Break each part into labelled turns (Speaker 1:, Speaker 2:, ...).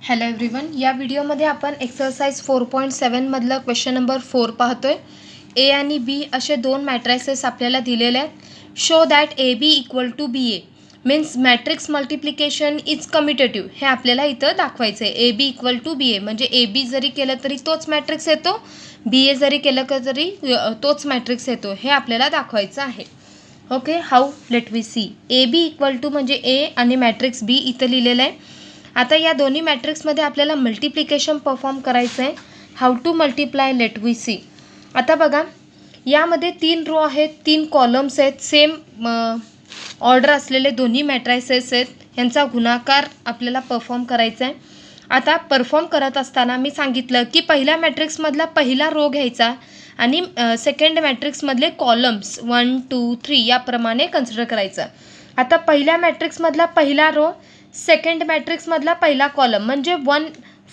Speaker 1: Hello everyone, या व्हिडिओमध्ये आपण एक्सरसाइज 4.7 मधलं क्वेश्चन नंबर 4 पाहतोय. ए आणि बी असे दोन मॅट्रिसेस आपल्याला दिलेले आहेत. Show that A B equal to B A means matrix multiplication is commutative. हे आपल्याला इथं दाखवायचं आहे. ए बी इक्वल टू बी ए म्हणजे ए बी जरी केलं तरी तोच मॅट्रिक्स येतो, बी ए जरी केलं तरी तोच मॅट्रिक्स येतो. हे आपल्याला दाखवायचं आहे. Okay, how let we see. A B equal to म्हणजे ए आणि मॅट्रिक्स बी इथं लिहिलेलं आहे. आता या दोन्ही मॅट्रिक्समध्ये आपल्याला मल्टिप्लिकेशन परफॉर्म करायचं आहे. How to multiply let we see. आता बघा, यामध्ये 3 रो आहेत, 3 कॉलम्स आहेत, सेम ऑर्डर असलेले दोन्ही मॅट्रायसेस आहेत. यांचा गुणाकार आपल्याला परफॉर्म करायचा आहे. आता परफॉर्म करत असताना मी सांगितलं की पहिल्या मॅट्रिक्समधला पहिला रो घ्यायचा आणि सेकंड मॅट्रिक्समधले कॉलम्स 1, 2, 3 याप्रमाणे कन्सिडर करायचं. आता पहिल्या मॅट्रिक्समधला पहिला रो, सेकंड मॅट्रिक्समधला पहिला कॉलम म्हणजे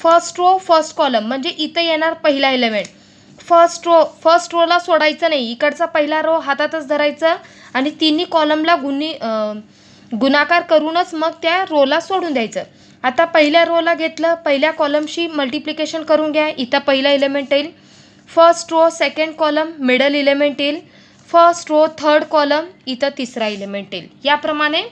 Speaker 1: फर्स्ट रो फर्स्ट कॉलम म्हणजे इथं येणार पहिला एलिमेंट. फर्स्ट रोला सोडायचं नाही, इकडचा पहिला रो हातातच धरायचं आणि तिन्ही कॉलमला गुणाकार करूनच मग त्या रोला सोडून द्यायचं. आता पहिल्या रोला घेतलं, पहिल्या कॉलमशी मल्टिप्लिकेशन करून घ्या. इथं पहिला एलिमेंट येईल, first row second column middle element येईल, फर्स्ट रो थर्ड कॉलम इथं तिसरा एलिमेंट येईल. याप्रमाणे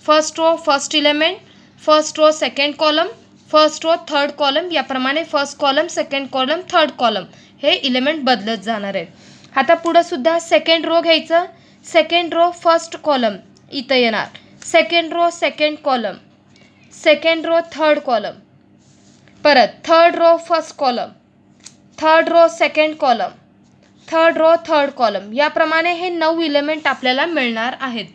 Speaker 1: first row first element, first row second column, first row third column, याप्रमाणे first column second column third column हे एलिमेंट बदलत जाणार आहे. आता पुढं सुद्धा सेकंड रो घ्यायचं, सेकंड रो फर्स्ट कॉलम इथं येणार, second row second column, second row third column, परत third row first column, third row second column, third row third column, याप्रमाणे हे 9 एलिमेंट आपल्याला मिळणार आहेत.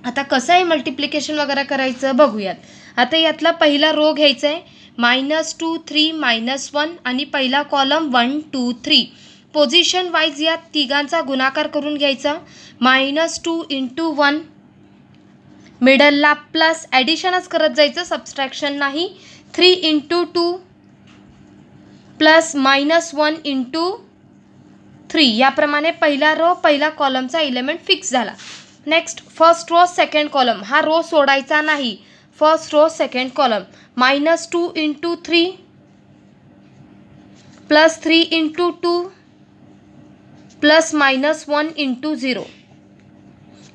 Speaker 1: आता कसं आहे मल्टिप्लिकेशन वगैरे करायचं बघूयात. आता यातला पहिला रो घ्यायचा आहे, -2, 3, -1 आणि पहिला कॉलम 1, 2, 3. पोझिशन वाईज या तिघांचा गुणाकार करून घ्यायचा. -2 × 1, मिडलला प्लस, ॲडिशनच करत जायचं, सबस्ट्रॅक्शन नाही. 3 × 2 प्लस -1 × 3. याप्रमाणे पहिला रो पहिला कॉलमचा एलिमेंट फिक्स झाला. Next first row second column, हा रो सोडायचा नाही. First row second column, -2 × 3 plus 3 × 2 plus -1 × 0.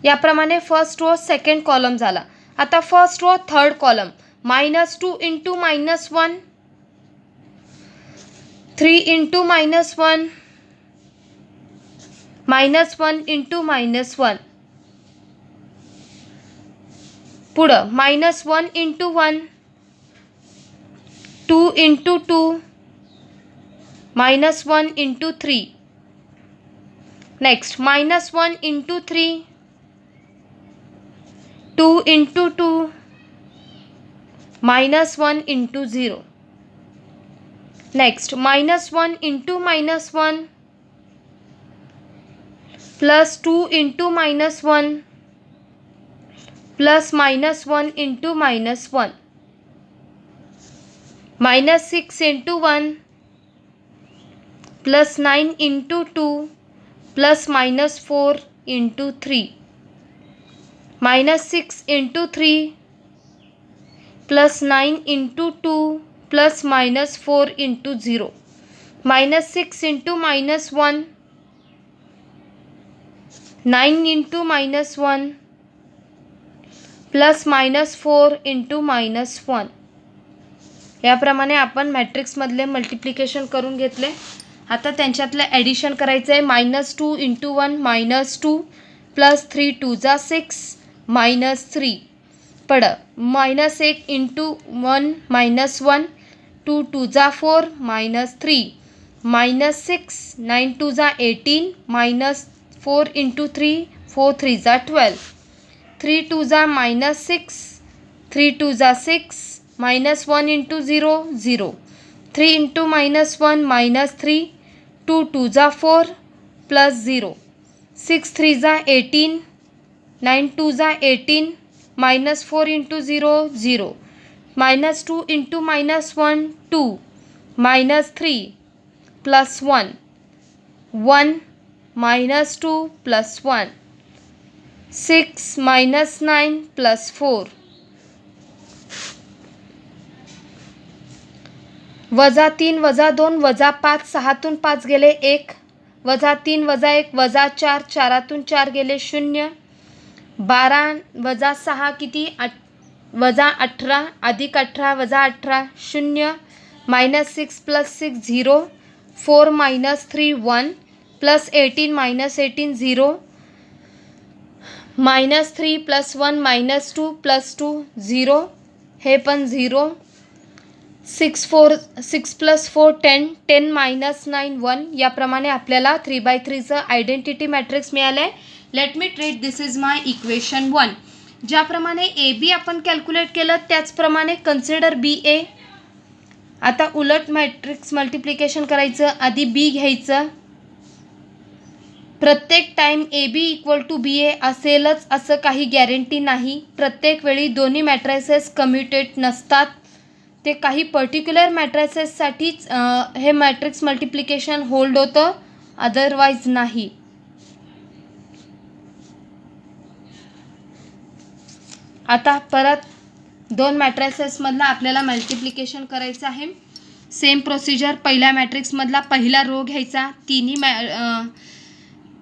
Speaker 1: याप्रमाणे फर्स्ट रो सेकंड कॉलम झाला. आता फर्स्ट रो थर्ड कॉलम, -2 × -1, 3 × -1, -1 × -1, पुढं -1 × 1, 2 × 2, -1 × 3. Next -1 × 3, 2 × 2, -1 × 0. Next -1 × -1 plus 2 × -1 plus -1 × -1, -6 × 1 plus 9 × 2 plus -4 × 3, -6 × 3 plus 9 × 2 plus -4 × 0, -6 × -1, 9 × -1 plus -4 × -1. याप्रमाणे आपण मॅट्रिक्समधले मल्टिप्लिकेशन करून घेतले. आता त्यांच्यातलं ॲडिशन करायचं आहे. -2 × 1 -2 plus 3 2 × 6 -3, पडं -1 × 1 -1, 2 2 × 4 -3, -6, 9 2 × 18, -4 × 3, 4 3 × 12, 3 2 × -6, 3 2 × 6, -1 × 0 0, 3 × -1 -3, 2 2 × 4 plus 0, 6 3 × 18, 9 2 × 18, -4 × 0 0, -2 × -1 2, -3 plus 1 1, -2 plus 1, 6 -9 plus 4, -3 -2 -5 6तून 5 गेले 1 -3 -1 -4 4तून 4 गेले 0 12 -6 किती -18 अधिक 18 -18 0 -6 + 6 0 4 -3 1 +18 -18 0 -3 + 1 -2 + 2 0 हे पण 0 6 + 4 10 10 -9 1 याप्रमाणे आपल्याला 3/3चं आयडेंटिटी मॅट्रिक्स मिळालं आहे. Let me treat this is my equation 1. ज्याप्रमाणे ए बी आपण कॅल्क्युलेट केलं त्याचप्रमाणे कन्सिडर बी ए. आता उलट मॅट्रिक्स मल्टिप्लिकेशन करायचं, आधी बी घ्यायचं. प्रत्येक टाईम ए बी = बी ए असेलच असं काही गॅरंटी नाही. प्रत्येक वेळी दोन्ही मॅट्रायसेस कम्युटेट नसतात. ते काही पर्टिक्युलर मॅट्रायसेससाठीच हे मॅट्रिक्स मल्टिप्लिकेशन होल्ड होतं, अदरवाईज नाही. आता परत दोन मॅट्रायसेसमधला आपल्याला मल्टिप्लिकेशन करायचं आहे. Same procedure. पहिल्या मॅट्रिक्समधला पहिला रो घ्यायचा,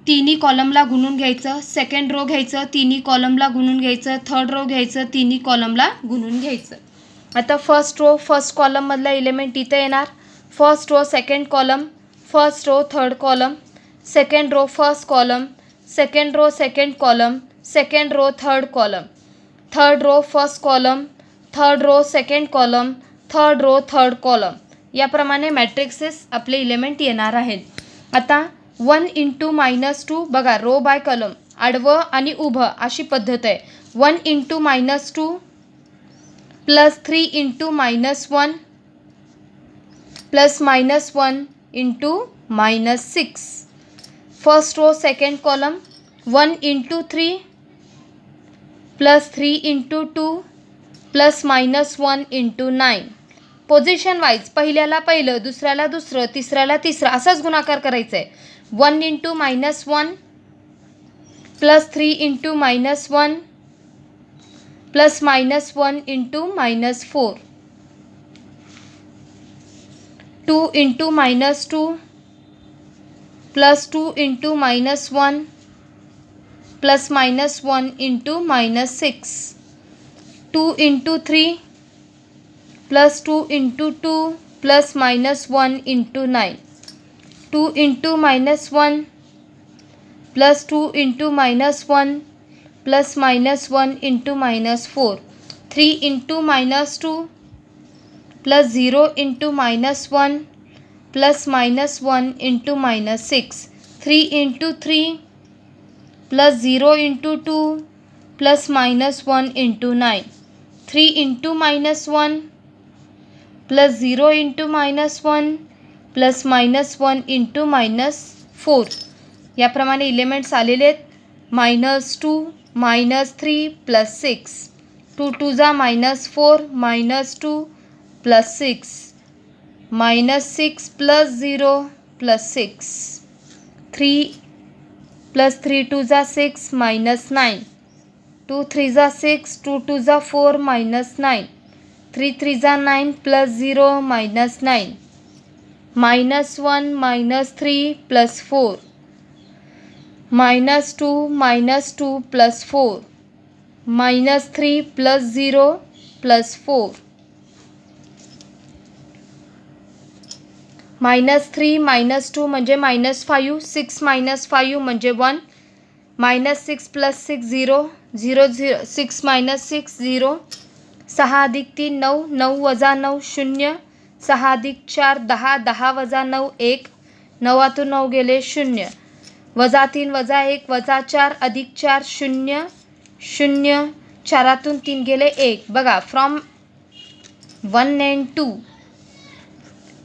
Speaker 1: तिन्ही कॉलमला गुणून घ्यायचं. सेकंड रो घ्यायचं, तिन्ही कॉलमला गुणून घ्यायचं. थर्ड रो घ्यायचं, तिन्ही कॉलमला गुणून घ्यायचं. आता फर्स्ट रो फर्स्ट कॉलममधला एलिमेंट इथे येणार. First row second column, first row third column, second row first column, second row second column, second row third column, third row first column, third row second column, third row third column. याप्रमाणे matrices आपले element येणार आहेत. आता 1 × -2 बघा, row by column, आडवं आणि उभं अशी पद्धत आहे. 1 × -2 + 3 × -1 + -1 × -6. First row second column 1 × 3 + 3 × 2 + -1 × 9. Position wise पहिल्याला पहिलं, दुसऱ्याला दुसरं, तिसऱ्याला तिसरं असाच गुणाकार करायचा आहे. 1 × -1 + 3 × -1 + -1 × -4. 2 × -2 + 2 × -1 + -1 × -6. 2 × 3 + 2 × 2 + -1 × 9. 2 × -1 + 2 × -1 + -1 × -4. 3 × -2 + 0 × -1 + -1 × -6. 3 × 3 + 0 × 2 + -1 × 9. 3 × -1 + 0 × -1 + -1 × -4. याप्रमाणे एलिमेंट्स आलेले आहेत. -2 -3 + 6. 2 × 2 = -4 -2 + 6 -6 + 0 + 6. 3 + 3 × 2 = 6 -9. 2 × 3 = 6 2 × 2 = 4 -9. 3 × 3 = 9 + 0 -9. -1 -3 + 4 -2 -2 + 4 -3 + 0 + 4. -3 -2 म्हणजे -5. 6 - 5 म्हणजे 1. -6 + 6 0 0 0 6 - 6 0. 6 + 3 9 9 - 9 0. 6 + 4 10 10 - 9 1. 9तून 9 गेले 0. -3 - 1 -4 + 4 0 0. 4तून 3 गेले 1. बघा, from 1 and 2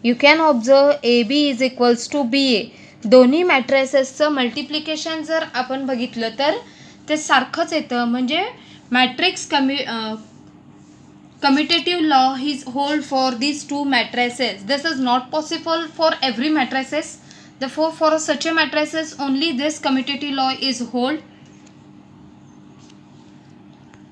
Speaker 1: you can observe AB = BA. दोन्ही मॅट्रायसेसचं मल्टिप्लिकेशन जर आपण बघितलं तर ते सारखंच येतं. म्हणजे matrix commutative law is hold for these two matrices. This is not possible for every matrices. Therefore, for such a matrices only this commutative law is hold.